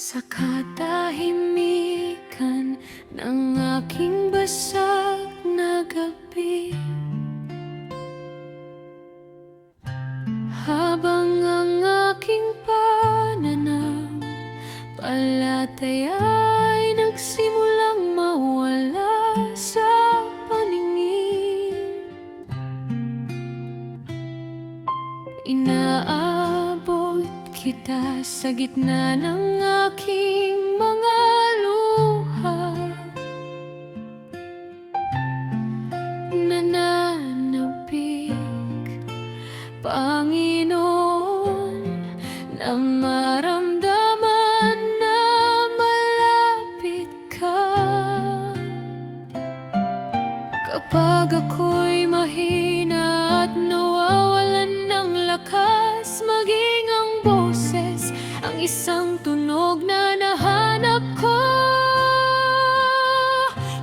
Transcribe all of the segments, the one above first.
Sa katahimikan ng aking basag na gabi, habang ang aking pananampalataya ay nagsimulang mawala sa paningin, inaabot kita sa gitna ng aking mga luha, nananabik, Panginoon, na maramdaman na malapit ka. Kapag ako'y mahina at nawawalan ng lakas, maging ang boses ang isang tunog na nahanap ko.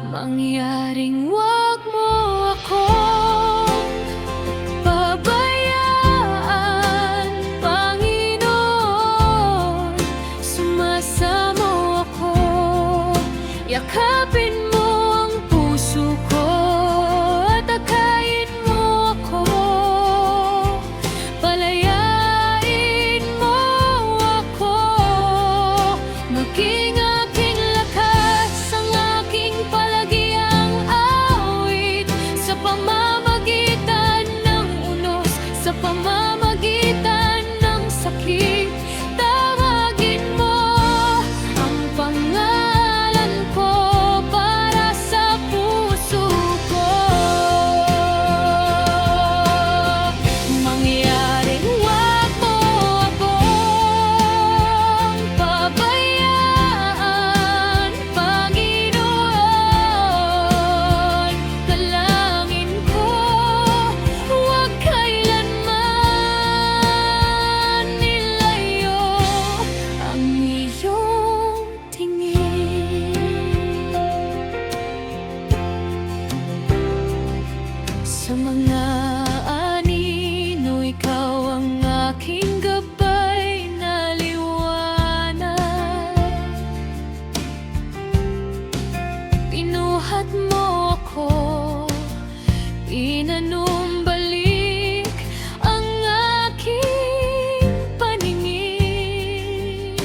Mangyaring wag mo akong pabayaan, Panginoon. Sumasamo ako, yakapin mo ang puso ko at akayin mo ako. Palayain mo ako, maging aking lakas, ang aking palagiang awit. Sa pamamagitan ng unos, sa pamamagitan ng sakit, tawagin mo ang pangalan ko para sa puso ko. Mangyaring wag mo akong pabayaan, Panginoon. Dalangin ko, huwag kailanman nilayo ang iyong tingin. Sa mga anino, ikaw ang aking gabay na liwanag. Pinuhat mo ako, inanumbalik ang aking paningin.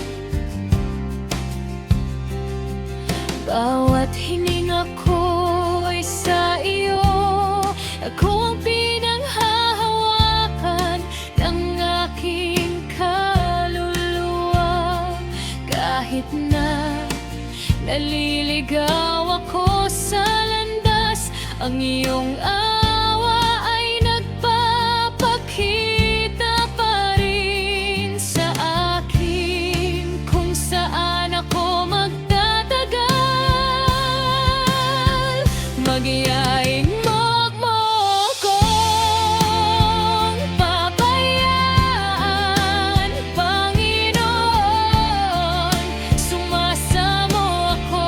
Bawat hininga ko ay sa iyo, ako ang pinanghahawakan ng aking kaluluwa. Kahit na naliligaw ako sa landas, ang iyong awa ay nagpapakita pa rin sa akin kung saan ako magtatagal. Magiyaing wag mo akong pabayaan, Panginoon. Sumasamo ako,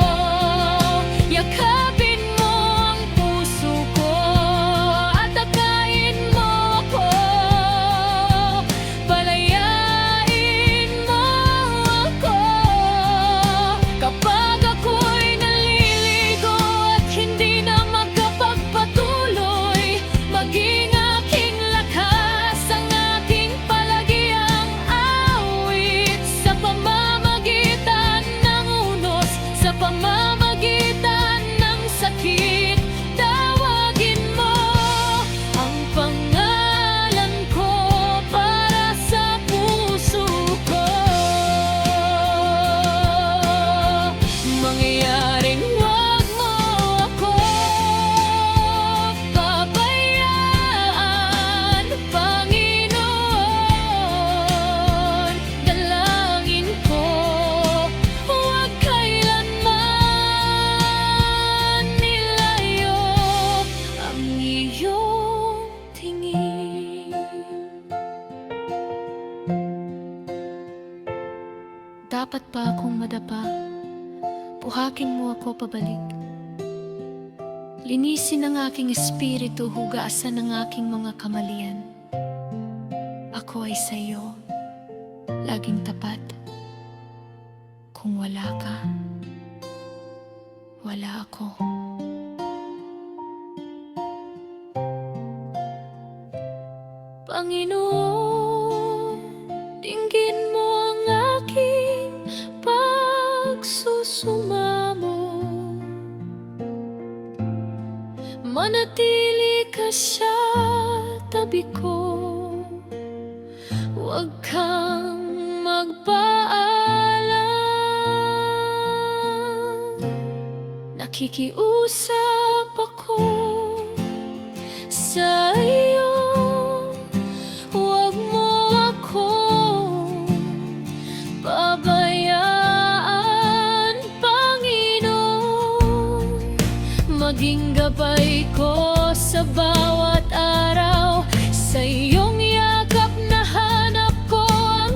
yakapin mo ang puso ko at akayin mo ako. Palayain mo ako kapag ako'y naliligo at hindi na makapagpatuloy. Maging aking lakas, ang aking palagiang awit. Sa pamamagitan ng unos, sa pamamagitan ng sakit, tawagin mo ang pangalan ko para sa puso ko. Mangyaring wag mo ako pabayaan, Panginoon. Dalangin ko, huwag kailanman nilayo ang iyong tingin. Dapat ba akong madapa? Buhakin mo ako pabalik. Linisin ang aking espiritu, hugasan ang aking mga kamalian. Ako ay sa iyo, laging tapat. Kung wala ka, wala ako. Panginoon, dinggin mo ang aking pagsusumamo. Manatili ka sa tabi ko, huwag kang magpaalam. Nakikiusap ako sa iyo, huwag mo akong pabayaan, Panginoon. Maging gabay ko sa bawat araw, sa iyong yakap na hanap ko ang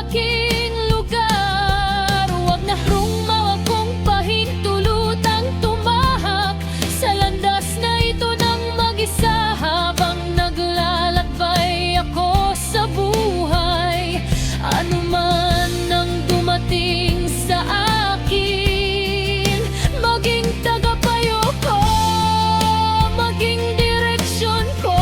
aking lugar. Huwag na rumawa kong pahintulutang tumahak sa landas na ito ng mag-isa, habang naglalakbay ako sa buhay. Ano man ang dumating sa akin, maging tagapayo ko, maging direksyon ko.